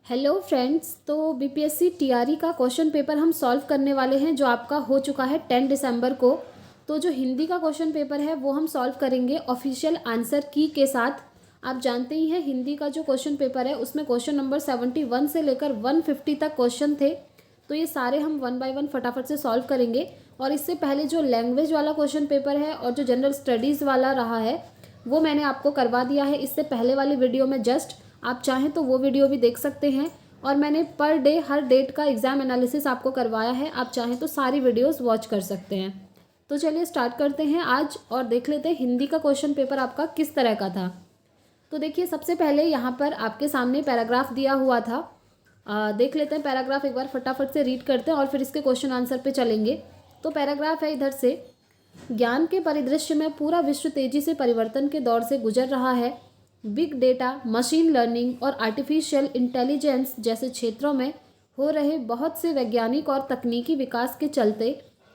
Hello friends. तो BPSC TRE का question paper हम सॉल्व करने वाले हैं जो आपका हो चुका है 10 दिसंबर को। तो जो हिंदी का क्वेश्चन पेपर है वो हम सॉल्व करेंगे ऑफिशियल आंसर की के साथ। आप जानते ही हैं हिंदी का जो क्वेश्चन पेपर है उसमें क्वेश्चन नंबर 71 से लेकर 150 तक क्वेश्चन थे। तो ये सारे हम 1 बाय 1 फटाफट से सॉल्व करेंगे। और इससे पहले जो लैंग्वेज वाला क्वेश्चन पेपर है और जो जनरल स्टडीज़ वाला रहा है वो मैंने आपको करवा दिया है इससे पहले वाली वीडियो में। जस्ट आप चाहें तो वो वीडियो भी देख सकते हैं। और मैंने पर डे हर डेट का एग्ज़ाम एनालिसिस आपको करवाया है, आप चाहें तो सारी वीडियोस वॉच कर सकते हैं। तो चलिए स्टार्ट करते हैं आज और देख लेते हैं हिंदी का क्वेश्चन पेपर आपका किस तरह का था। तो देखिए सबसे पहले यहाँ पर आपके सामने पैराग्राफ दिया हुआ था। देख लेते हैं पैराग्राफ एक बार फटाफट से रीड करते हैं और फिर इसके क्वेश्चन आंसर पे चलेंगे। तो पैराग्राफ है इधर से, ज्ञान के परिदृश्य में पूरा विश्व तेजी से परिवर्तन के दौर से गुजर रहा है। बिग डेटा, मशीन लर्निंग और आर्टिफिशियल इंटेलिजेंस जैसे क्षेत्रों में हो रहे बहुत से वैज्ञानिक और तकनीकी विकास के चलते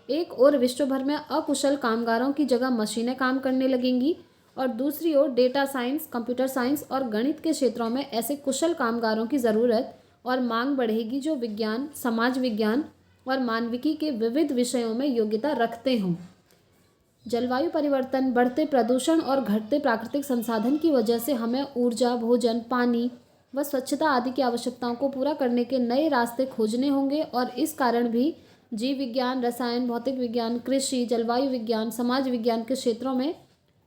एक ओर विश्व भर में अकुशल कामगारों की जगह मशीनें काम करने लगेंगी और दूसरी ओर डेटा साइंस, कंप्यूटर साइंस और गणित के क्षेत्रों में ऐसे कुशल कामगारों की ज़रूरत और मांग बढ़ेगी जो विज्ञान, समाज विज्ञान और मानविकी के विविध विषयों में योग्यता रखते हों। जलवायु परिवर्तन, बढ़ते प्रदूषण और घटते प्राकृतिक संसाधन की वजह से हमें ऊर्जा, भोजन, पानी व स्वच्छता आदि की आवश्यकताओं को पूरा करने के नए रास्ते खोजने होंगे और इस कारण भी जीव विज्ञान, रसायन, भौतिक विज्ञान, कृषि, जलवायु विज्ञान, समाज विज्ञान के क्षेत्रों में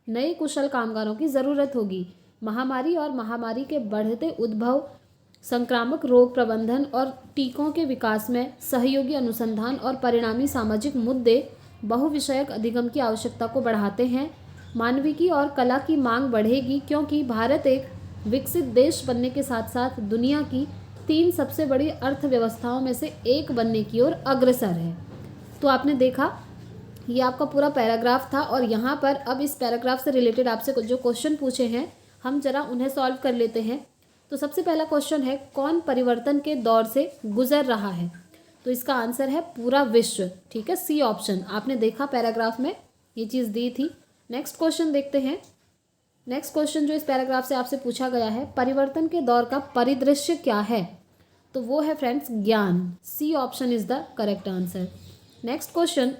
नए कुशल कामगारों की ज़रूरत होगी। महामारी और महामारी के बढ़ते उद्भव, संक्रामक रोग प्रबंधन और टीकों के विकास में सहयोगी अनुसंधान और परिणामी सामाजिक मुद्दे बहुविषयक अधिगम की आवश्यकता को बढ़ाते हैं। मानविकी और कला की मांग बढ़ेगी क्योंकि भारत एक विकसित देश बनने के साथ साथ दुनिया की 3 सबसे बड़ी अर्थव्यवस्थाओं में से एक बनने की ओर अग्रसर है। तो आपने देखा ये आपका पूरा पैराग्राफ था और यहाँ पर अब इस पैराग्राफ से रिलेटेड आपसे जो क्वेश्चन पूछे हैं हम जरा उन्हें सॉल्व कर लेते हैं। तो सबसे पहला क्वेश्चन है, कौन परिवर्तन के दौर से गुजर रहा है? तो इसका आंसर है पूरा विश्व। ठीक है, सी ऑप्शन। आपने देखा पैराग्राफ में ये चीज़ दी थी। नेक्स्ट क्वेश्चन देखते हैं। नेक्स्ट क्वेश्चन जो इस पैराग्राफ से आपसे पूछा गया है, परिवर्तन के दौर का परिदृश्य क्या है? तो वो है फ्रेंड्स ज्ञान। C option is the correct answer. Next question,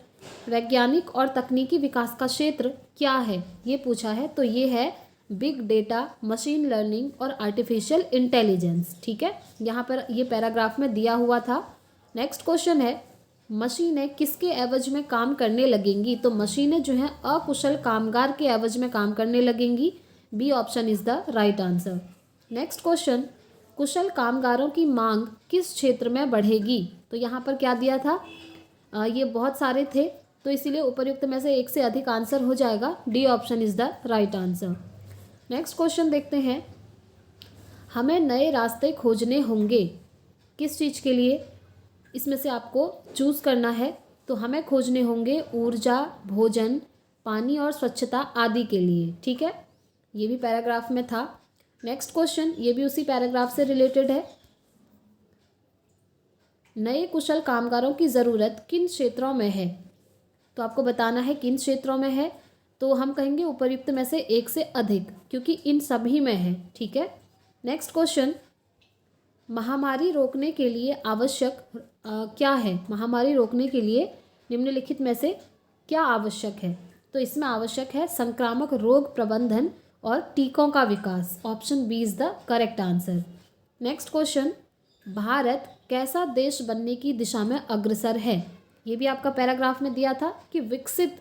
वैज्ञानिक और तकनीकी विकास का क्षेत्र क्या है ये पूछा है। तो ये है बिग डेटा, मशीन लर्निंग और आर्टिफिशियल इंटेलिजेंस। ठीक है, यहाँ पर ये पैराग्राफ में दिया हुआ था। नेक्स्ट क्वेश्चन है, मशीनें किसके एवज में काम करने लगेंगी? तो मशीनें जो हैं अकुशल कामगार के एवज में काम करने लगेंगी। B option is the right answer. Next question, कुशल कामगारों की मांग किस क्षेत्र में बढ़ेगी? तो यहाँ पर क्या दिया था, ये बहुत सारे थे तो इसीलिए उपर्युक्त में से एक से अधिक आंसर हो जाएगा। D option is the right answer. Next question देखते हैं, हमें नए रास्ते खोजने होंगे किस चीज़ के लिए? इसमें से आपको चूज़ करना है। तो हमें खोजने होंगे ऊर्जा, भोजन, पानी और स्वच्छता आदि के लिए। ठीक है, ये भी पैराग्राफ में था। नेक्स्ट क्वेश्चन, ये भी उसी पैराग्राफ से रिलेटेड है। नए कुशल कामगारों की ज़रूरत किन क्षेत्रों में है? तो आपको बताना है किन क्षेत्रों में है। तो हम कहेंगे उपर्युक्त में से एक से अधिक, क्योंकि इन सभी में है। ठीक है। नेक्स्ट क्वेश्चन, महामारी रोकने के लिए आवश्यक क्या है? महामारी रोकने के लिए निम्नलिखित में से क्या आवश्यक है? तो इसमें आवश्यक है संक्रामक रोग प्रबंधन और टीकों का विकास। Option B is the correct answer. Next question, Bharat कैसा देश बनने की दिशा में अग्रसर है? ये भी आपका पैराग्राफ में दिया था कि विकसित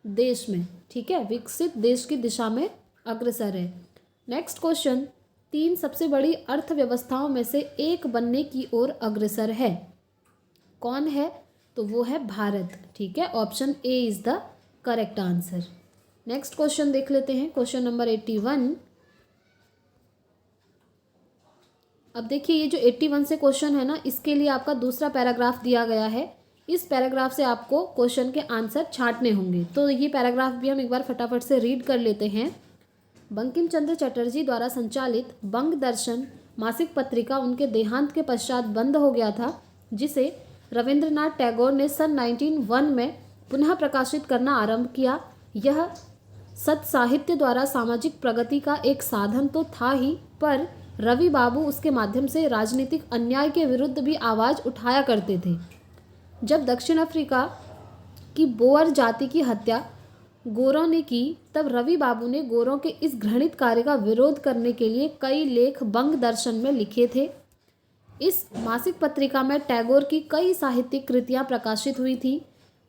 देश में। ठीक है, विकसित देश की दिशा में अग्रसर है। नेक्स्ट क्वेश्चन, 3 सबसे बड़ी अर्थव्यवस्थाओं में से एक बनने की ओर अग्रसर है। कौन है? तो वो है भारत। ठीक है, option A is the correct answer. Next question देख लेते हैं, क्वेश्चन नंबर 81। अब देखिए ये जो 81 से क्वेश्चन है ना, इसके लिए आपका दूसरा पैराग्राफ दिया गया है। इस पैराग्राफ से आपको क्वेश्चन के आंसर छांटने होंगे। तो ये पैराग्राफ भी हम एक बार फटाफट से रीड कर लेते हैं। बंकिम चंद्र चटर्जी द्वारा संचालित बंग दर्शन मासिक पत्रिका उनके देहांत के पश्चात बंद हो गया था, जिसे रविंद्रनाथ टैगोर ने सन 1901 में पुनः प्रकाशित करना आरंभ किया। यह सत साहित्य द्वारा सामाजिक प्रगति का एक साधन तो था ही, पर रवि बाबू उसके माध्यम से राजनीतिक अन्याय के विरुद्ध भी आवाज़ उठाया करते थे। जब दक्षिण अफ्रीका की बोअर जाति की हत्या गोरों ने की, तब रवि बाबू ने गोरों के इस घृणित कार्य का विरोध करने के लिए कई लेख बंग दर्शन में लिखे थे। इस मासिक पत्रिका में टैगोर की कई साहित्यिक कृतियां प्रकाशित हुई थी।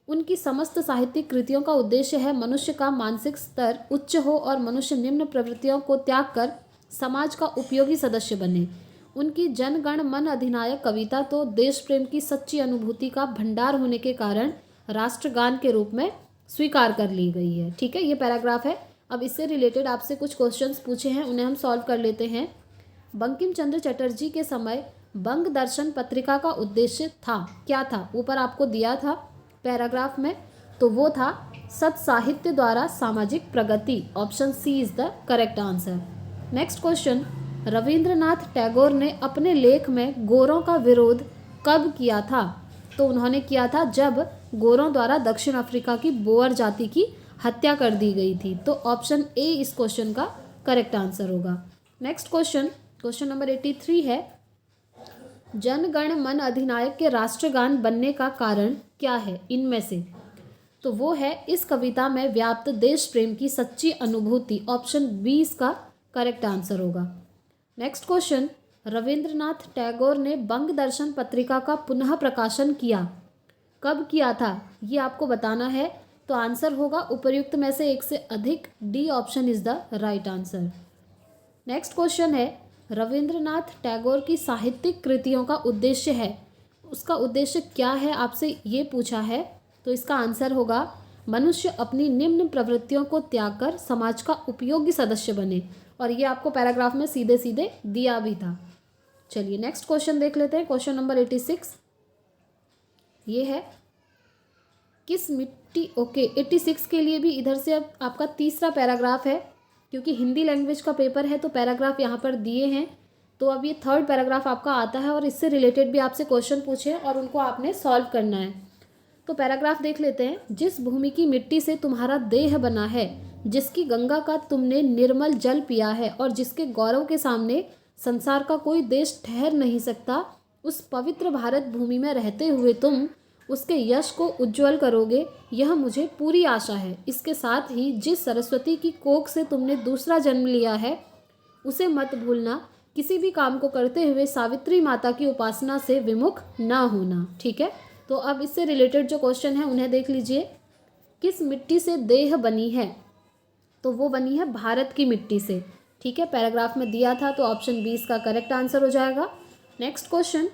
उनकी समस्त साहित्यिक कृतियों का उद्देश्य है मनुष्य का मानसिक स्तर उच्च हो और मनुष्य निम्न प्रवृत्तियों को त्याग कर समाज का उपयोगी सदस्य बने। उनकी जनगण मन अधिनायक कविता तो देश प्रेम की सच्ची अनुभूति का भंडार होने के कारण राष्ट्रगान के रूप में स्वीकार कर ली गई है। ठीक है, ये पैराग्राफ है। अब इससे रिलेटेड आपसे कुछ क्वेश्चंस पूछे हैं, उन्हें हम सॉल्व कर लेते हैं। बंकिम चंद्र चटर्जी के समय बंग दर्शन पत्रिका का उद्देश्य था, क्या था? ऊपर आपको दिया था पैराग्राफ में, तो वो था सत्साहित्य द्वारा सामाजिक प्रगति। Option C is the correct answer. Next question, Rabindranath Tagore ने अपने लेख में गोरों का विरोध कब किया था? तो उन्होंने किया था जब गोरों द्वारा दक्षिण अफ्रीका की बोअर जाति की हत्या कर दी गई थी। तो ऑप्शन ए इस क्वेश्चन का करेक्ट आंसर होगा। नेक्स्ट क्वेश्चन, क्वेश्चन नंबर 83 है, जन गण मन अधिनायक के राष्ट्रगान बनने का कारण क्या है इनमें से? तो वो है इस कविता में व्याप्त देश प्रेम की सच्ची अनुभूति। ऑप्शन बी इसका करेक्ट आंसर होगा। नेक्स्ट क्वेश्चन, रविंद्रनाथ टैगोर ने बंग दर्शन पत्रिका का पुनः प्रकाशन किया, कब किया था? ये आपको बताना है। तो आंसर होगा उपर्युक्त में से एक से अधिक। D option is the right answer. Next question है, रविंद्रनाथ टैगोर की साहित्यिक कृतियों का उद्देश्य है, उसका उद्देश्य क्या है आपसे ये पूछा है। तो इसका आंसर होगा मनुष्य अपनी निम्न प्रवृत्तियों को त्याग कर समाज का उपयोगी सदस्य बने। और ये आपको पैराग्राफ में सीधे सीधे दिया भी था। चलिए नेक्स्ट क्वेश्चन देख लेते हैं। क्वेश्चन नंबर 86 ये है, किस मिट्टी, ओके 86 के लिए भी इधर से अब आपका तीसरा पैराग्राफ है, क्योंकि हिंदी लैंग्वेज का पेपर है तो पैराग्राफ यहाँ पर दिए हैं। तो अब ये थर्ड पैराग्राफ आपका आता है और इससे रिलेटेड भी आपसे क्वेश्चन पूछे और उनको आपने सॉल्व करना है। तो पैराग्राफ देख लेते हैं। जिस भूमि की मिट्टी से तुम्हारा देह बना है, जिसकी गंगा का तुमने निर्मल जल पिया है और जिसके गौरव के सामने संसार का कोई देश ठहर नहीं सकता, उस पवित्र भारत भूमि में रहते हुए तुम उसके यश को उज्जवल करोगे, यह मुझे पूरी आशा है। इसके साथ ही जिस सरस्वती की कोख से तुमने दूसरा जन्म लिया है, उसे मत भूलना। किसी भी काम को करते हुए सावित्री माता की उपासना से विमुख ना होना। ठीक है, तो अब इससे रिलेटेड जो क्वेश्चन है उन्हें देख लीजिए। किस मिट्टी से देह बनी है? तो वो बनी है भारत की मिट्टी से। ठीक है, पैराग्राफ में दिया था, तो ऑप्शन 20 का करेक्ट आंसर हो जाएगा। नेक्स्ट क्वेश्चन,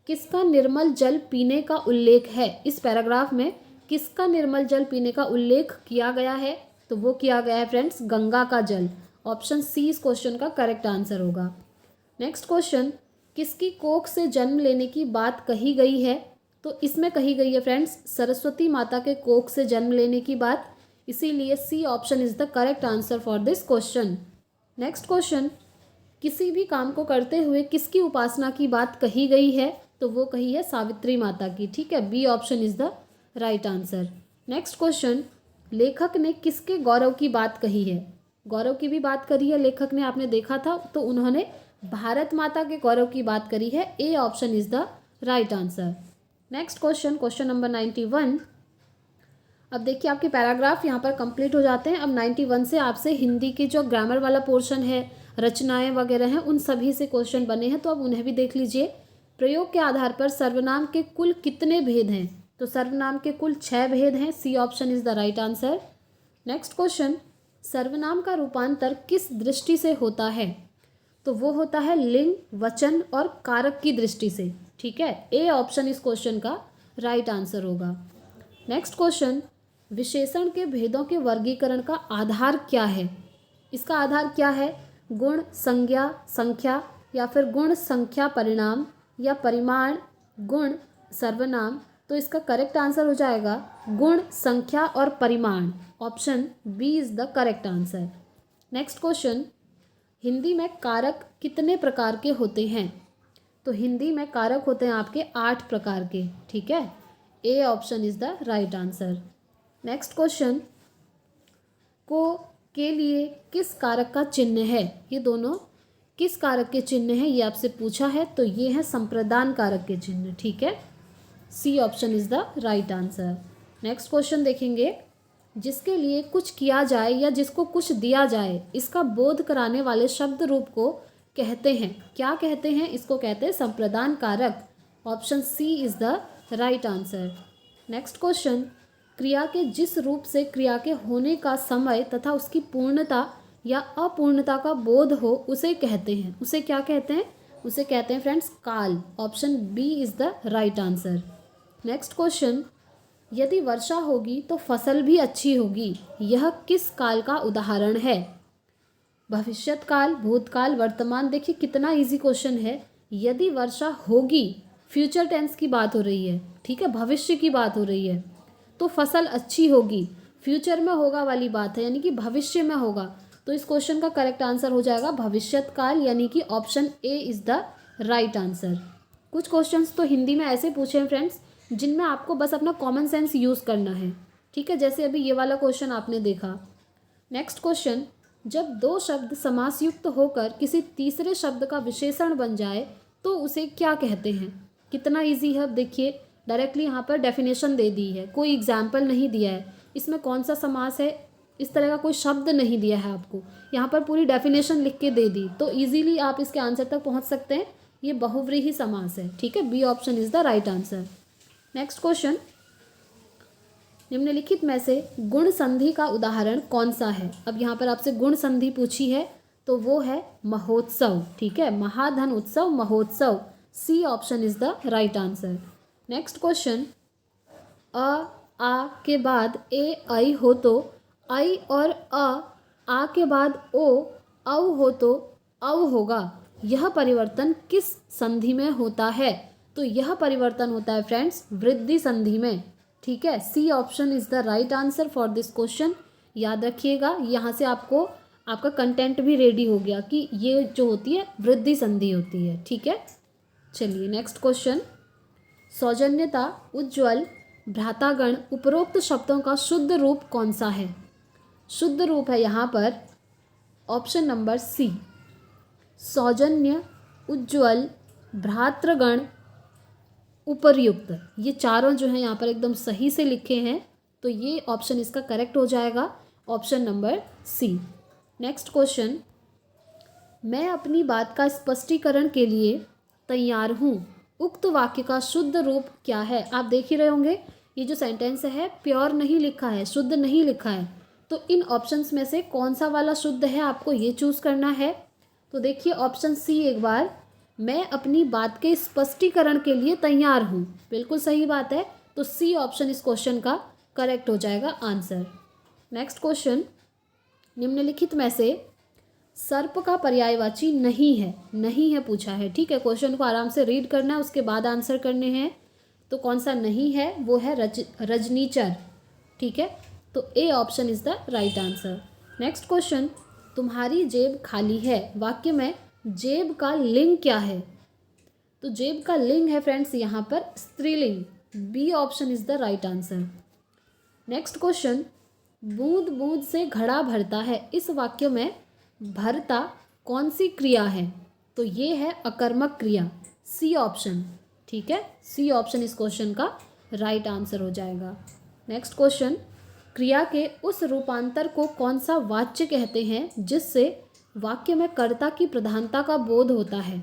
किसका निर्मल जल पीने का उल्लेख है? इस पैराग्राफ में किसका निर्मल जल पीने का उल्लेख किया गया है? तो वो किया गया है फ्रेंड्स गंगा का जल। ऑप्शन सी इस क्वेश्चन का करेक्ट आंसर होगा। नेक्स्ट क्वेश्चन, किसकी कोख से जन्म लेने की बात कही गई है? तो इसमें कही गई है फ्रेंड्स सरस्वती माता के कोख से जन्म लेने की बात, इसीलिए C option is the correct answer for this question. Next question, किसी भी काम को करते हुए किसकी उपासना की बात कही गई है? तो वो कही है सावित्री माता की। ठीक है, B option is the right answer. Next question, लेखक ने किसके गौरव की बात कही है? गौरव की भी बात करी है लेखक ने, आपने देखा था, तो उन्होंने भारत माता के गौरव की बात करी है। A option is the right answer. Next question, question number 91। अब देखिए आपके पैराग्राफ यहाँ पर कंप्लीट हो जाते हैं। अब 91 से आपसे हिंदी के जो ग्रामर वाला पोर्शन है, रचनाएं वगैरह हैं, उन सभी से क्वेश्चन बने हैं, तो अब उन्हें भी देख लीजिए। प्रयोग के आधार पर सर्वनाम के कुल कितने भेद हैं? तो सर्वनाम के कुल 6 भेद हैं। C option is the right answer. Next question, सर्वनाम का रूपांतर किस दृष्टि से होता है? तो वो होता है लिंग, वचन और कारक की दृष्टि से। ठीक है, ए ऑप्शन इस क्वेश्चन का राइट आंसर होगा। नेक्स्ट क्वेश्चन, विशेषण के भेदों के वर्गीकरण का आधार क्या है? इसका आधार क्या है? गुण, संज्ञा, संख्या, या फिर गुण संख्या परिणाम, या परिमाण गुण सर्वनाम। तो इसका करेक्ट आंसर हो जाएगा गुण, संख्या और परिमाण। Option B is the correct answer. Next question, Hindi में कारक कितने प्रकार के होते हैं? तो हिंदी में कारक होते हैं आपके 8 प्रकार के। ठीक है, A option is the right answer. Next question, को के लिए किस कारक का चिन्ह है? ये दोनों किस कारक के चिन्ह हैं, ये आपसे पूछा है, तो ये है संप्रदान कारक के चिन्ह। ठीक है, C option is the right answer. Next question देखेंगे, जिसके लिए कुछ किया जाए या जिसको कुछ दिया जाए, इसका बोध कराने वाले शब्द रूप को कहते हैं, क्या कहते हैं? इसको कहते हैं संप्रदान कारक। Option C is the right answer. Next question, क्रिया के जिस रूप से क्रिया के होने का समय तथा उसकी पूर्णता या अपूर्णता का बोध हो उसे कहते हैं, उसे क्या कहते हैं? उसे कहते हैं फ्रेंड्स काल। Option B is the right answer. Next question, यदि वर्षा होगी तो फसल भी अच्छी होगी, यह किस काल का उदाहरण है? भविष्यत काल, भूतकाल, वर्तमान। देखिए कितना इजी क्वेश्चन है। यदि वर्षा होगी, फ्यूचर टेंस की बात हो रही है, ठीक है, भविष्य की बात हो रही है, तो फसल अच्छी होगी, फ्यूचर में होगा वाली बात है, यानी कि भविष्य में होगा। तो इस क्वेश्चन का करेक्ट आंसर हो जाएगा भविष्यत काल, यानी कि option A is the right answer. कुछ क्वेश्चंस तो हिंदी में ऐसे पूछे हैं फ्रेंड्स, जिनमें आपको बस अपना कॉमन सेंस यूज़ करना है। ठीक है, जैसे अभी ये वाला क्वेश्चन आपने देखा। नेक्स्ट क्वेश्चन, जब दो शब्द समासयुक्त होकर किसी तीसरे शब्द का विशेषण बन जाए तो उसे क्या कहते हैं? कितना इजी है। अब देखिए डायरेक्टली यहाँ पर डेफिनेशन दे दी है, कोई एग्जाम्पल नहीं दिया है, इसमें कौन सा समास है इस तरह का कोई शब्द नहीं दिया है आपको, यहाँ पर पूरी डेफिनेशन लिख के दे दी, तो इजीली आप इसके आंसर तक पहुँच सकते हैं। ये बहुव्रीहि समास है। ठीक है, B option is the right answer. Next question, निम्नलिखित में से गुण संधि का उदाहरण कौन सा है? अब यहाँ पर आपसे गुण संधि पूछी है तो वो है महोत्सव। ठीक है, महाधन उत्सव, महोत्सव। C option is the right answer. Next question, आ के बाद ए आई हो तो आई और आ के बाद ओ औ हो तो औ होगा, यह परिवर्तन किस संधि में होता है? तो यह परिवर्तन होता है फ्रेंड्स वृद्धि संधि में। ठीक है, C option is the right answer for this question. याद रखिएगा, यहाँ से आपको आपका कंटेंट भी रेडी हो गया कि ये जो होती है वृद्धि संधि होती है। ठीक है, चलिए नेक्स्ट क्वेश्चन, सौजन्यता, उज्ज्वल, भ्रातागण उपरोक्त शब्दों का शुद्ध रूप कौन सा है? शुद्ध रूप है यहाँ पर ऑप्शन नंबर सी, सौजन्य, उज्ज्वल, भ्रातृगण, उपर्युक्त। ये चारों जो हैं यहाँ पर एकदम सही से लिखे हैं, तो ये ऑप्शन इसका करेक्ट हो जाएगा, option number C. Next question, मैं अपनी बात का स्पष्टीकरण के लिए तैयार हूँ, उक्त वाक्य का शुद्ध रूप क्या है? आप देख ही रहे होंगे ये जो सेंटेंस है प्योर नहीं लिखा है, शुद्ध नहीं लिखा है, तो इन ऑप्शंस में से कौन सा वाला शुद्ध है आपको ये चूज़ करना है। तो देखिए ऑप्शन सी एक बार, मैं अपनी बात के स्पष्टीकरण के लिए तैयार हूँ, बिल्कुल सही बात है, तो सी ऑप्शन इस क्वेश्चन का करेक्ट हो जाएगा आंसर। नेक्स्ट क्वेश्चन, निम्नलिखित में से सर्प का पर्यायवाची नहीं है, नहीं है पूछा है। ठीक है, क्वेश्चन को आराम से रीड करना है, उसके बाद आंसर करने हैं। तो कौन सा नहीं है, वो है रजनीचर। ठीक है, तो A option is the right answer. Next question, तुम्हारी जेब खाली है, वाक्य में जेब का लिंग क्या है? तो जेब का लिंग है फ्रेंड्स यहाँ पर स्त्रीलिंग। B option is the right answer. Next question, बूंद बूंद से घड़ा भरता है, इस वाक्य में भरता कौन सी क्रिया है? तो ये है अकर्मक क्रिया, सी ऑप्शन। ठीक है, सी ऑप्शन इस क्वेश्चन का राइट आंसर हो जाएगा। नेक्स्ट क्वेश्चन, क्रिया के उस रूपांतर को कौन सा वाच्य कहते हैं जिससे वाक्य में कर्ता की प्रधानता का बोध होता है?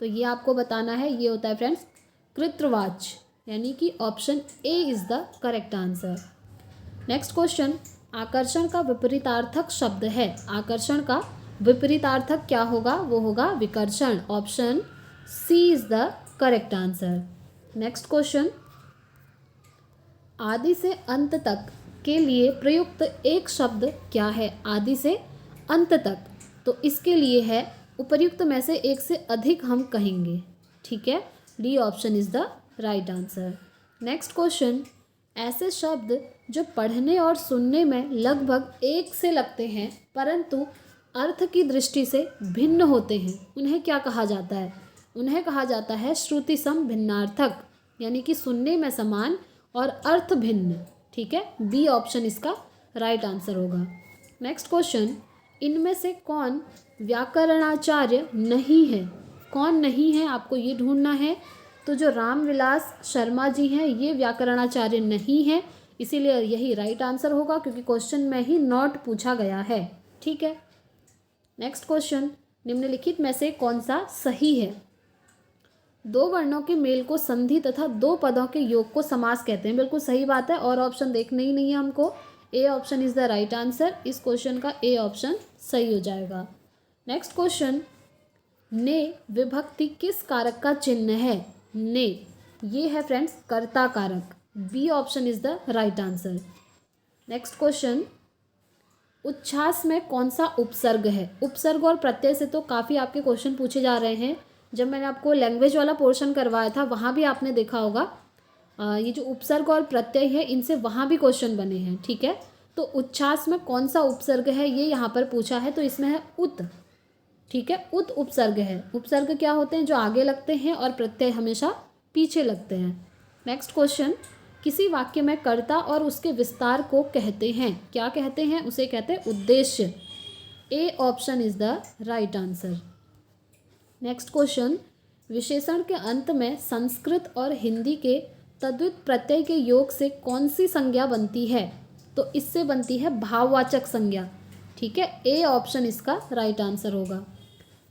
तो ये आपको बताना है, ये होता है फ्रेंड्स कृतवाच्य, यानी कि option A is the correct answer. Next question, आकर्षण का विपरीतार्थक शब्द है, आकर्षण का विपरीतार्थक क्या होगा? वो होगा विकर्षण, option C is the correct answer. Next question, आदि से अंत तक के लिए प्रयुक्त एक शब्द क्या है? आदि से अंत तक, तो इसके लिए है उपर्युक्त में से एक से अधिक हम कहेंगे। ठीक है, D option is the right answer. Next question, ऐसे शब्द जो पढ़ने और सुनने में लगभग एक से लगते हैं परंतु अर्थ की दृष्टि से भिन्न होते हैं, उन्हें क्या कहा जाता है? उन्हें कहा जाता है श्रुति सम भिन्नार्थक, यानी कि सुनने में समान और अर्थ भिन्न। ठीक है, बी ऑप्शन इसका राइट आंसर होगा। नेक्स्ट क्वेश्चन, इनमें से कौन व्याकरणाचार्य नहीं है। कौन नहीं है आपको ये ढूंढना है। तो जो रामविलास शर्मा जी हैं ये व्याकरणाचार्य नहीं है, इसीलिए यही राइट आंसर होगा क्योंकि क्वेश्चन में ही नॉट पूछा गया है। ठीक है, नेक्स्ट क्वेश्चन, निम्नलिखित में से कौन सा सही है। दो वर्णों के मेल को संधि तथा दो पदों के योग को समास कहते हैं। बिल्कुल सही बात है, और ऑप्शन देखने ही नहीं है हमको। A option is the right answer. इस क्वेश्चन का ए ऑप्शन सही हो जाएगा। नेक्स्ट क्वेश्चन, ने विभक्ति किस कारक का चिन्ह है। ने ये है फ्रेंड्स कर्ता कारक। B option is the right answer. Next question, उच्छ्वास में कौन सा उपसर्ग है। उपसर्ग और प्रत्यय से तो काफ़ी आपके क्वेश्चन पूछे जा रहे हैं। जब मैंने आपको लैंग्वेज वाला पोर्शन करवाया था वहाँ भी आपने देखा होगा ये जो उपसर्ग और प्रत्यय है इनसे वहाँ भी क्वेश्चन बने हैं। ठीक है, तो उच्छ्वास में कौन सा उपसर्ग है ये यहाँ पर पूछा है, तो इसमें है उत। ठीक है, उत उपसर्ग है। उपसर्ग क्या होते हैं, जो आगे लगते हैं, और प्रत्यय हमेशा पीछे लगते हैं। नेक्स्ट क्वेश्चन, किसी वाक्य में कर्ता और उसके विस्तार को कहते हैं। क्या कहते हैं, उसे कहते हैं उद्देश्य। A option is the right answer. Next question, विशेषण के अंत में संस्कृत और हिंदी के तद्वित प्रत्यय के योग से कौन सी संज्ञा बनती है। तो इससे बनती है भाववाचक संज्ञा। ठीक है, ए ऑप्शन इसका राइट आंसर होगा।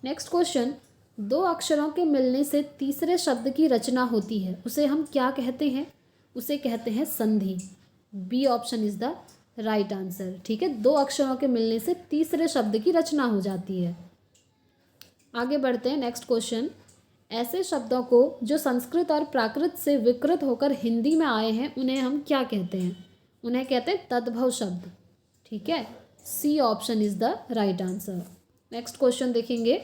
नेक्स्ट क्वेश्चन, दो अक्षरों के मिलने से तीसरे शब्द की रचना होती है, उसे हम क्या कहते हैं। उसे कहते हैं संधि। B option is the right answer. ठीक है, दो अक्षरों के मिलने से तीसरे शब्द की रचना हो जाती है। आगे बढ़ते हैं। नेक्स्ट क्वेश्चन, ऐसे शब्दों को जो संस्कृत और प्राकृत से विकृत होकर हिंदी में आए हैं उन्हें हम क्या कहते हैं। उन्हें कहते हैं तद्भव शब्द। ठीक है, C option is the right answer. Next question देखेंगे,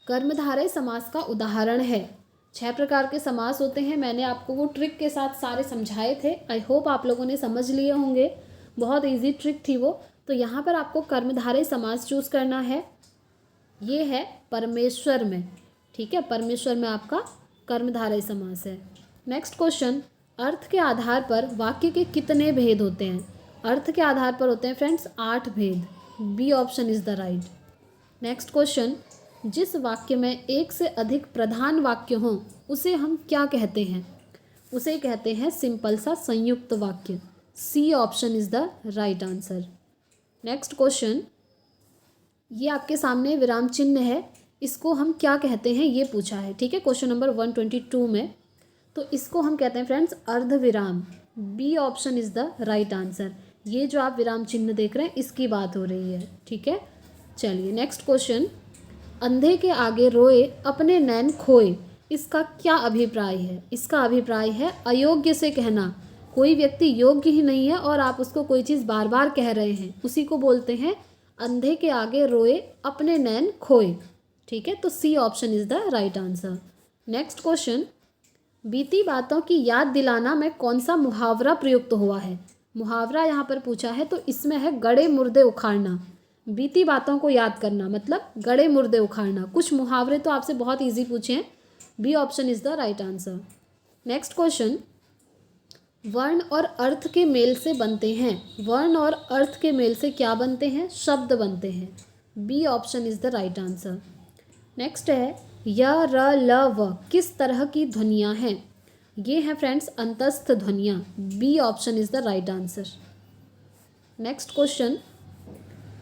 कर्मधारय समास का उदाहरण है। 6 प्रकार के समास होते हैं। मैंने आपको वो ट्रिक के साथ सारे समझाए थे। आई होप आप लोगों ने समझ लिए होंगे। बहुत इजी ट्रिक थी वो। तो यहाँ पर आपको कर्मधारय समास चूज करना है। ये है परमेश्वर में। ठीक है, परमेश्वर में आपका कर्मधारय समास है। नेक्स्ट क्वेश्चन, अर्थ के आधार पर वाक्य के कितने भेद होते हैं। अर्थ के आधार पर होते हैं फ्रेंड्स 8 भेद। B option is the right. Next question, जिस वाक्य में एक से अधिक प्रधान वाक्य हों उसे हम क्या कहते हैं। उसे कहते हैं सिंपल सा संयुक्त वाक्य। C option is the right answer. Next question, ये आपके सामने विराम चिन्ह है, इसको हम क्या कहते हैं ये पूछा है। ठीक है, क्वेश्चन नंबर 122 में। तो इसको हम कहते हैं फ्रेंड्स अर्ध विराम। B option is the right answer. ये जो आप विराम चिन्ह देख रहे हैं इसकी बात हो रही है। ठीक है, चलिए नेक्स्ट क्वेश्चन, अंधे के आगे रोए अपने नैन खोए, इसका क्या अभिप्राय है। इसका अभिप्राय है अयोग्य से कहना। कोई व्यक्ति योग्य ही नहीं है और आप उसको कोई चीज़ बार बार कह रहे हैं, उसी को बोलते हैं अंधे के आगे रोए अपने नैन खोए। ठीक है, तो C option is the right answer. Next question, बीती बातों की याद दिलाना में कौन सा मुहावरा प्रयुक्त हुआ है। मुहावरा यहाँ पर पूछा है, तो इसमें है गड़े मुर्दे उखाड़ना। बीती बातों को याद करना मतलब गड़े मुर्दे उखाड़ना। कुछ मुहावरे तो आपसे बहुत इजी पूछे हैं। B option is the right answer. Next question, वर्ण और अर्थ के मेल से बनते हैं। वर्ण और अर्थ के मेल से क्या बनते हैं, शब्द बनते हैं। B option is the right answer. Next है य र ल व किस तरह की ध्वनियाँ हैं। ये हैं फ्रेंड्स अंतस्थ ध्वनियाँ। B option is the right answer. Next question,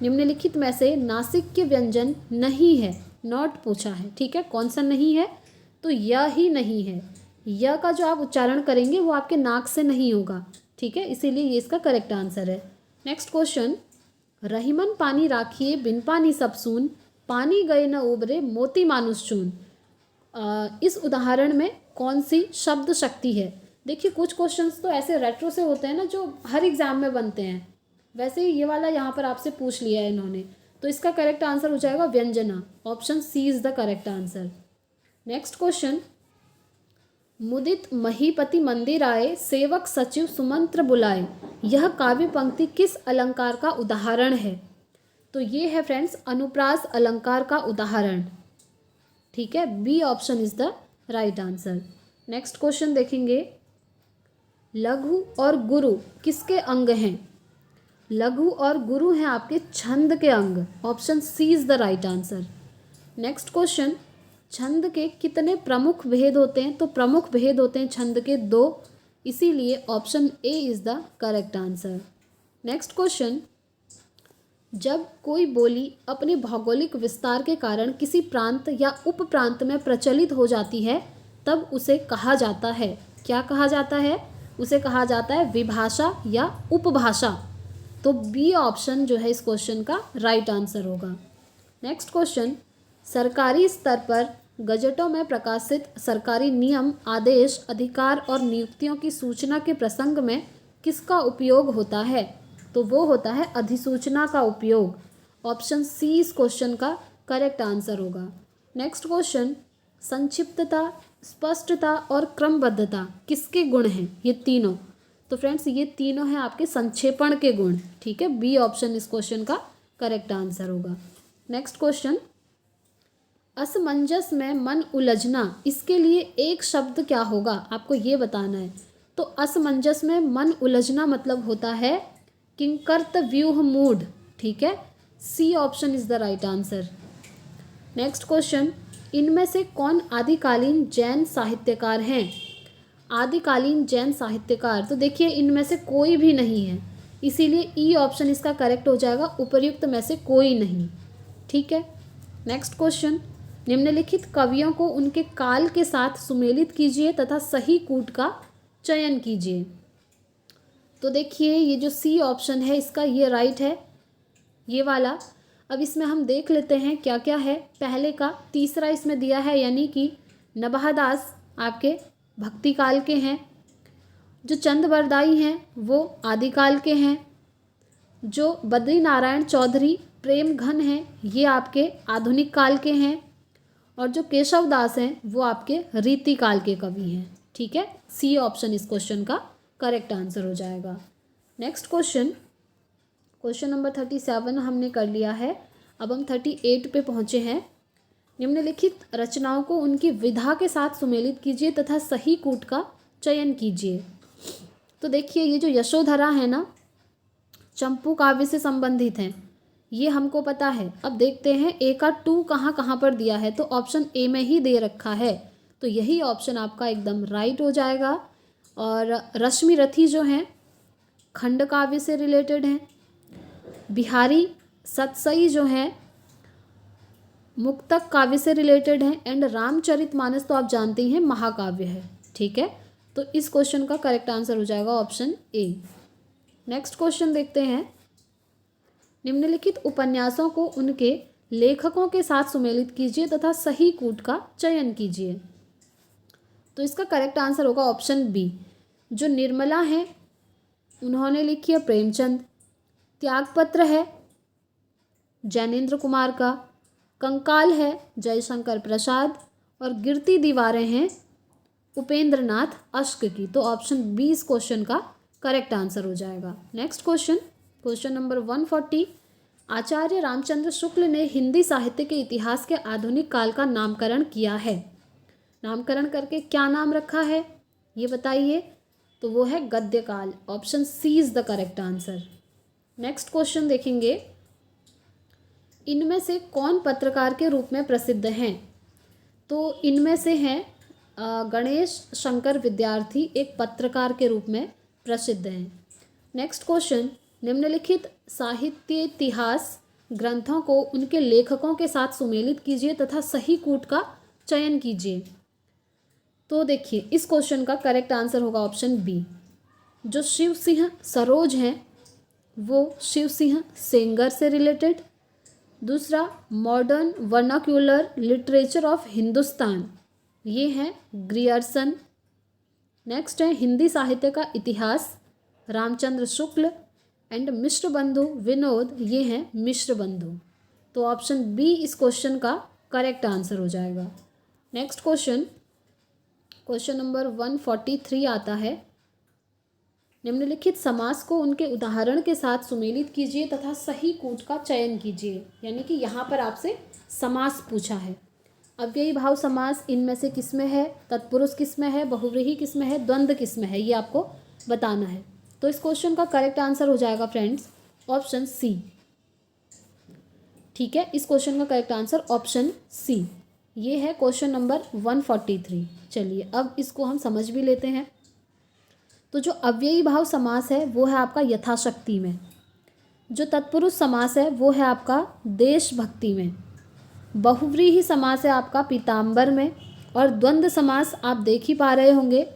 निम्नलिखित में से नासिक व्यंजन नहीं है, नॉट पूछा है। ठीक है, कौन सा नहीं है, तो य ही नहीं है। य का जो आप उच्चारण करेंगे वो आपके नाक से नहीं होगा। ठीक है, इसीलिए ये इसका करेक्ट आंसर है। नेक्स्ट क्वेश्चन, रहीमन पानी राखिए बिन पानी सब सून, पानी गए न उबरे मोती मानुष चून। इस उदाहरण में कौन सी शब्द शक्ति है। देखिए कुछ क्वेश्चंस तो ऐसे रेट्रो से होते हैं ना जो हर एग्जाम में बनते हैं। वैसे ही ये वाला यहाँ पर आपसे पूछ लिया है इन्होंने, तो इसका करेक्ट आंसर हो जाएगा व्यंजना। Option C is the correct answer. Next question, मुदित महीपति मंदिर आए, सेवक सचिव सुमंत्र बुलाए, यह काव्य पंक्ति किस अलंकार का उदाहरण है। तो ये है फ्रेंड्स अनुप्रास अलंकार का उदाहरण। ठीक है, B option is the right answer. Next question देखेंगे, लघु और गुरु किसके अंग हैं। लघु और गुरु हैं आपके छंद के अंग। Option C is the right answer. Next question, छंद के कितने प्रमुख भेद होते हैं? तो प्रमुख भेद होते हैं छंद के 2, इसीलिए option A is the correct answer. Next question, जब कोई बोली अपने भौगोलिक विस्तार के कारण किसी प्रांत या उप प्रांत में प्रचलित हो जाती है तब उसे कहा जाता है, क्या कहा जाता है? उसे कहा जाता है विभाषा या उपभाषा। तो बी ऑप्शन जो है इस क्वेश्चन का राइट आंसर होगा। नेक्स्ट क्वेश्चन, सरकारी स्तर पर गजटों में प्रकाशित सरकारी नियम, आदेश, अधिकार और नियुक्तियों की सूचना के प्रसंग में किसका उपयोग होता है? तो वो होता है अधिसूचना का उपयोग। ऑप्शन सी इस क्वेश्चन का करेक्ट आंसर होगा। नेक्स्ट क्वेश्चन, संक्षिप्तता, स्पष्टता और क्रमबद्धता किसके गुण हैं? ये तीनों। तो फ्रेंड्स ये तीनों हैं आपके संक्षेपण के गुण। ठीक है, बी ऑप्शन इस क्वेश्चन का करेक्ट आंसर होगा। नेक्स्ट क्वेश्चन, असमंजस में मन उलझना, इसके लिए एक शब्द क्या होगा? आपको ये बताना है। तो असमंजस में मन उलझना मतलब होता है किंकर्त व्यूह मूड। ठीक है, C option is the right answer. Next question, इनमें से कौन आदिकालीन जैन साहित्यकार हैं? आदिकालीन जैन साहित्यकार, तो देखिए इनमें से कोई भी नहीं है, इसीलिए ई ऑप्शन इसका करेक्ट हो जाएगा, उपर्युक्त में से कोई नहीं। ठीक है। नेक्स्ट क्वेश्चन, निम्नलिखित कवियों को उनके काल के साथ सुमेलित कीजिए तथा सही कूट का चयन कीजिए। तो देखिए ये जो सी ऑप्शन है इसका ये राइट है, ये वाला। अब इसमें हम देख लेते हैं क्या क्या है। पहले का तीसरा इसमें दिया है, यानी कि नबाहदास आपके भक्ति काल के हैं, जो चंद बरदाई हैं वो आदिकाल के हैं, जो बद्री नारायण चौधरी प्रेम घन हैं ये आपके आधुनिक काल के हैं, और जो केशव दास हैं वो आपके रीति काल के कवि हैं। ठीक है, सी ऑप्शन इस क्वेश्चन का करेक्ट आंसर हो जाएगा। नेक्स्ट क्वेश्चन, क्वेश्चन नंबर 37 हमने कर लिया है। अब हम 38 पे पहुँचे हैं। निम्नलिखित रचनाओं को उनकी विधा के साथ सुमेलित कीजिए तथा सही कूट का चयन कीजिए। तो देखिए ये जो यशोधरा है ना, चंपू काव्य से संबंधित हैं, ये हमको पता है। अब देखते हैं ए का 2 कहाँ कहाँ पर दिया है, तो ऑप्शन ए में ही दे रखा है, तो यही ऑप्शन आपका एकदम राइट हो जाएगा। और रश्मि रथी जो हैं खंड काव्य से रिलेटेड हैं, बिहारी सतसई जो हैं मुक्तक काव्य से रिलेटेड हैं, एंड रामचरितमानस तो आप जानते ही हैं महाकाव्य है। ठीक है, तो इस क्वेश्चन का करेक्ट आंसर हो जाएगा ऑप्शन ए। नेक्स्ट क्वेश्चन देखते हैं, निम्नलिखित उपन्यासों को उनके लेखकों के साथ सुमेलित कीजिए तथा सही कूट का चयन कीजिए। तो इसका करेक्ट आंसर होगा ऑप्शन बी। जो निर्मला है उन्होंने लिखी है प्रेमचंद, त्यागपत्र है जैनेन्द्र कुमार का, कंकाल है जयशंकर प्रसाद, और गिरती दीवारें हैं उपेंद्र नाथ अश्क की। तो ऑप्शन बी इस क्वेश्चन का करेक्ट आंसर हो जाएगा। नेक्स्ट क्वेश्चन, क्वेश्चन नंबर 140, आचार्य रामचंद्र शुक्ल ने हिंदी साहित्य के इतिहास के आधुनिक काल का नामकरण किया है। नामकरण करके क्या नाम रखा है ये बताइए। तो वो है गद्य काल। Option C is the correct answer. Next question देखेंगे, इनमें से कौन पत्रकार के रूप में प्रसिद्ध हैं? तो इनमें से हैं गणेश शंकर विद्यार्थी एक पत्रकार के रूप में प्रसिद्ध हैं। नेक्स्ट क्वेश्चन, निम्नलिखित साहित्य इतिहास ग्रंथों को उनके लेखकों के साथ सुमेलित कीजिए तथा सही कूट का चयन कीजिए। तो देखिए इस क्वेश्चन का करेक्ट आंसर होगा ऑप्शन बी। जो शिव सिंह सरोज हैं वो शिव सिंह सेंगर से रिलेटेड। दूसरा, modern vernacular literature of Hindustan, ये हैं ग्रियर्सन। नेक्स्ट है हिंदी साहित्य का इतिहास, रामचंद्र शुक्ल, एंड मिश्र बंधु विनोद, ये हैं मिश्र बंधु। तो ऑप्शन बी इस क्वेश्चन का करेक्ट आंसर हो जाएगा। नेक्स्ट क्वेश्चन, क्वेश्चन नंबर 143 आता है, निम्नलिखित समास को उनके उदाहरण के साथ सुमेलित कीजिए तथा सही कूट का चयन कीजिए। यानी कि यहाँ पर आपसे समास पूछा है। अव्ययी भाव समास इनमें से किस में है, तत्पुरुष किस में है, बहुव्रीहि किस में है, द्वंद्व किस में है, ये आपको बताना है। तो इस क्वेश्चन का करेक्ट आंसर हो जाएगा फ्रेंड्स ऑप्शन सी। ठीक है, इस क्वेश्चन का करेक्ट आंसर ऑप्शन सी। ये है क्वेश्चन नंबर 143। चलिए अब इसको हम समझ भी लेते हैं। तो जो अव्ययी भाव समास है वो है आपका यथाशक्ति में, जो तत्पुरुष समास है वो है आपका देशभक्ति में, बहुव्रीहि समास है आपका पीताम्बर में, और द्वंद्व समास आप देख ही पा रहे होंगे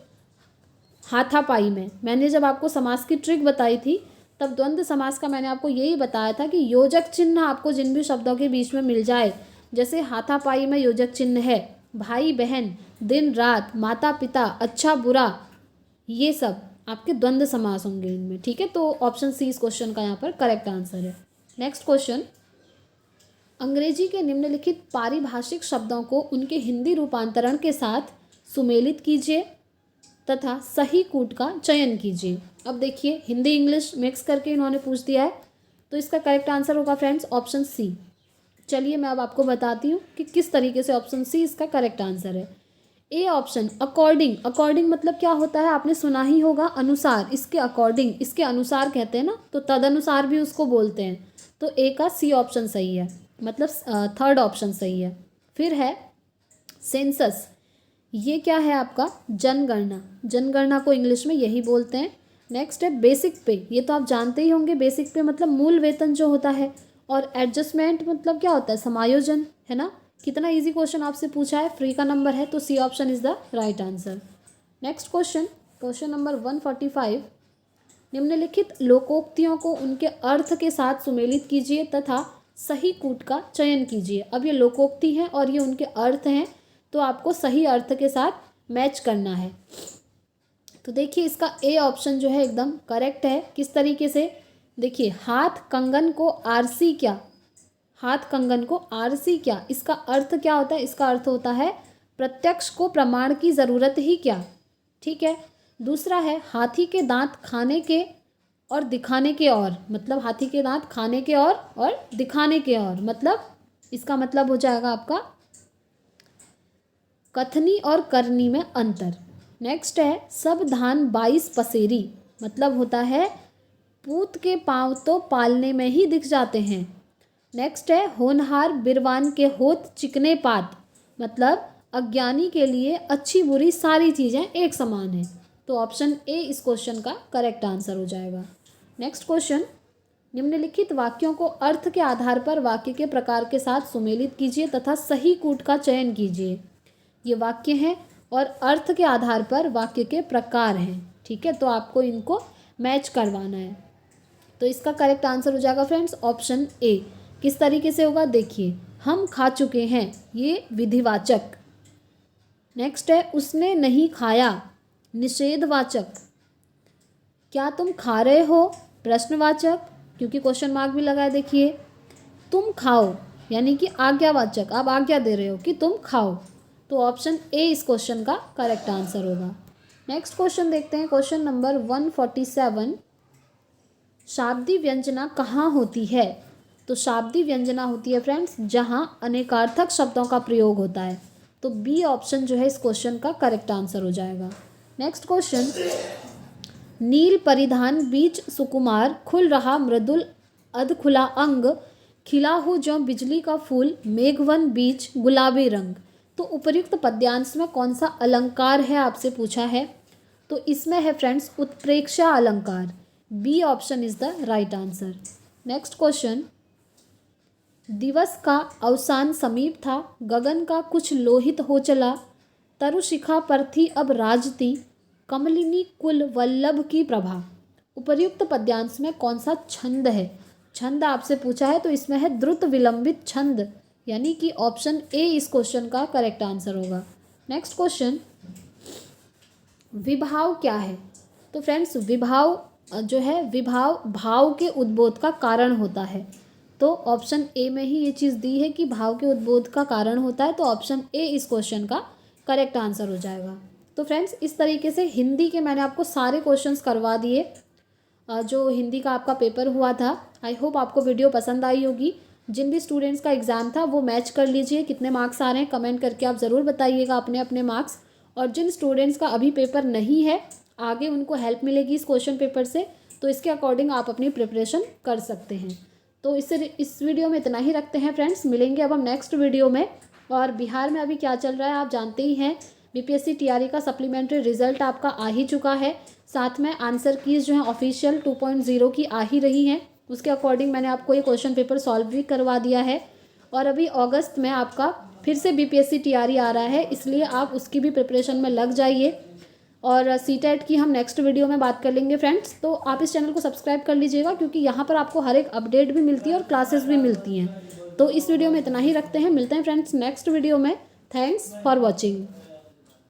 हाथापाई में। मैंने जब आपको समास की ट्रिक बताई थी तब द्वंद्व समास का मैंने आपको यही बताया था कि योजक चिन्ह आपको जिन भी शब्दों के बीच में मिल जाए, जैसे हाथापाई में योजक चिन्ह है भाई बहन, दिन रात, माता पिता, अच्छा बुरा, ये सब आपके द्वंद्व समास होंगे इनमें। ठीक है, तो ऑप्शन सी इस क्वेश्चन का यहाँ पर करेक्ट आंसर है। नेक्स्ट क्वेश्चन, अंग्रेजी के निम्नलिखित पारिभाषिक शब्दों को उनके हिंदी रूपांतरण के साथ सुमेलित कीजिए तथा सही कूट का चयन कीजिए। अब देखिए हिंदी इंग्लिश मिक्स करके इन्होंने पूछ दिया है, तो इसका करेक्ट आंसर होगा फ्रेंड्स ऑप्शन सी। चलिए मैं अब आपको बताती हूँ कि किस तरीके से ऑप्शन सी इसका करेक्ट आंसर है। ए ऑप्शन अकॉर्डिंग, अकॉर्डिंग मतलब क्या होता है आपने सुना ही होगा, अनुसार, इसके अकॉर्डिंग, इसके अनुसार कहते हैं ना, तो तदनुसार भी उसको बोलते हैं। तो ए का सी ऑप्शन सही है, मतलब थर्ड ऑप्शन सही है। फिर है सेंसस, ये क्या है आपका जनगणना, जनगणना को इंग्लिश में यही बोलते हैं। नेक्स्ट है बेसिक पे, ये तो आप जानते ही होंगे, बेसिक पे मतलब मूल वेतन जो होता है, और एडजस्टमेंट मतलब क्या होता है समायोजन, है ना। कितना इजी क्वेश्चन आपसे पूछा है, फ्री का नंबर है, तो C option is the right answer. Next question, question number 145, निम्नलिखित लोकोक्तियों को उनके अर्थ के साथ सुमेलित कीजिए तथा सही कूट का चयन कीजिए। अब ये लोकोक्ति हैं और ये उनके अर्थ हैं, तो आपको सही अर्थ के साथ मैच करना है। तो देखिए इसका ए ऑप्शन जो है एकदम करेक्ट है। किस तरीके से, देखिए हाथ कंगन को आरसी क्या, हाथ कंगन को आरसी क्या, इसका अर्थ क्या होता है, इसका अर्थ होता है प्रत्यक्ष को प्रमाण की ज़रूरत ही क्या। ठीक है, दूसरा है हाथी के दांत खाने के और दिखाने के और, मतलब हाथी के दांत खाने के और दिखाने के और, मतलब इसका मतलब हो जाएगा आपका कथनी और करनी में अंतर। नेक्स्ट है सब धान 22 पसेरी, मतलब होता है पूत के पाँव तो पालने में ही दिख जाते हैं। नेक्स्ट है होनहार बिरवान के होत चिकने पात, मतलब अज्ञानी के लिए अच्छी बुरी सारी चीज़ें एक समान हैं। तो ऑप्शन ए इस क्वेश्चन का करेक्ट आंसर हो जाएगा। नेक्स्ट क्वेश्चन, निम्नलिखित वाक्यों को अर्थ के आधार पर वाक्य के प्रकार के साथ सुमेलित कीजिए तथा सही कूट का चयन कीजिए। ये वाक्य हैं और अर्थ के आधार पर वाक्य के प्रकार हैं। ठीक है, तो आपको इनको मैच करवाना है। तो इसका करेक्ट आंसर हो जाएगा फ्रेंड्स ऑप्शन ए। किस तरीके से होगा, देखिए हम खा चुके हैं, ये विधिवाचक। नेक्स्ट है उसने नहीं खाया, निषेधवाचक। क्या तुम खा रहे हो, प्रश्नवाचक, क्योंकि क्वेश्चन मार्क भी लगा है। देखिए तुम खाओ यानी कि आज्ञावाचक, आप आज्ञा दे रहे हो कि तुम खाओ। तो ऑप्शन ए इस क्वेश्चन का करेक्ट आंसर होगा। नेक्स्ट क्वेश्चन देखते हैं, क्वेश्चन नंबर 147, शाब्दी व्यंजना कहाँ होती है। तो शाब्दी व्यंजना होती है फ्रेंड्स जहाँ अनेकार्थक शब्दों का प्रयोग होता है। तो बी ऑप्शन जो है इस क्वेश्चन का करेक्ट आंसर हो जाएगा। नेक्स्ट क्वेश्चन, नील परिधान बीच सुकुमार, खुल रहा मृदुल अध खुला अंग, खिला हो जो बिजली का फूल, मेघवन बीच गुलाबी रंग। तो उपर्युक्त पद्यांश में कौन सा अलंकार है आपसे पूछा है। तो इसमें है फ्रेंड्स उत्प्रेक्षा अलंकार। B option is the right answer. Next question, दिवस का अवसान समीप था, गगन का कुछ लोहित हो चला, तरुशिखा पर थी अब राजती, कमलिनी कुल वल्लभ की प्रभा। उपर्युक्त पद्यांश में कौन सा छंद है, छंद आपसे पूछा है। तो इसमें है द्रुत विलंबित छंद, यानी कि ऑप्शन ए इस क्वेश्चन का करेक्ट आंसर होगा। नेक्स्ट क्वेश्चन, विभाव क्या है। तो फ्रेंड्स विभाव जो है, विभाव भाव के उद्बोध का कारण होता है। तो ऑप्शन ए में ही ये चीज़ दी है कि भाव के उद्बोध का कारण होता है। तो ऑप्शन ए इस क्वेश्चन का करेक्ट आंसर हो जाएगा। तो फ्रेंड्स इस तरीके से हिंदी के मैंने आपको सारे क्वेश्चंस करवा दिए जो हिंदी का आपका पेपर हुआ था। आई होप आपको वीडियो पसंद आई होगी। जिन भी स्टूडेंट्स का एग्ज़ाम था वो मैच कर लीजिए, कितने मार्क्स आ रहे हैं कमेंट करके आप ज़रूर बताइएगा अपने अपने मार्क्स। और जिन स्टूडेंट्स का अभी पेपर नहीं है, आगे उनको हेल्प मिलेगी इस क्वेश्चन पेपर से, तो इसके अकॉर्डिंग आप अपनी प्रिपरेशन कर सकते हैं। तो इस वीडियो में इतना ही रखते हैं फ्रेंड्स, मिलेंगे अब हम नेक्स्ट वीडियो में। और बिहार में अभी क्या चल रहा है आप जानते ही हैं, बीपीएससी टीआरई का सप्लीमेंट्री रिजल्ट आपका आ ही चुका है, साथ में आंसर कीज़ जो है ऑफिशियल 2.0 की आ ही रही हैं। उसके अकॉर्डिंग मैंने आपको ये क्वेश्चन पेपर सॉल्व भी करवा दिया है। और अभी अगस्त में आपका फिर से बीपीएससी टीआरई आ रहा है, इसलिए आप उसकी भी प्रिपरेशन में लग जाइए। और सीटेट की हम नेक्स्ट वीडियो में बात कर लेंगे फ्रेंड्स। तो आप इस चैनल को सब्सक्राइब कर लीजिएगा, क्योंकि यहाँ पर आपको हर एक अपडेट भी मिलती है और क्लासेस भी मिलती हैं। तो इस वीडियो में इतना ही रखते हैं, मिलते हैं फ्रेंड्स नेक्स्ट वीडियो में। Thanks for watching.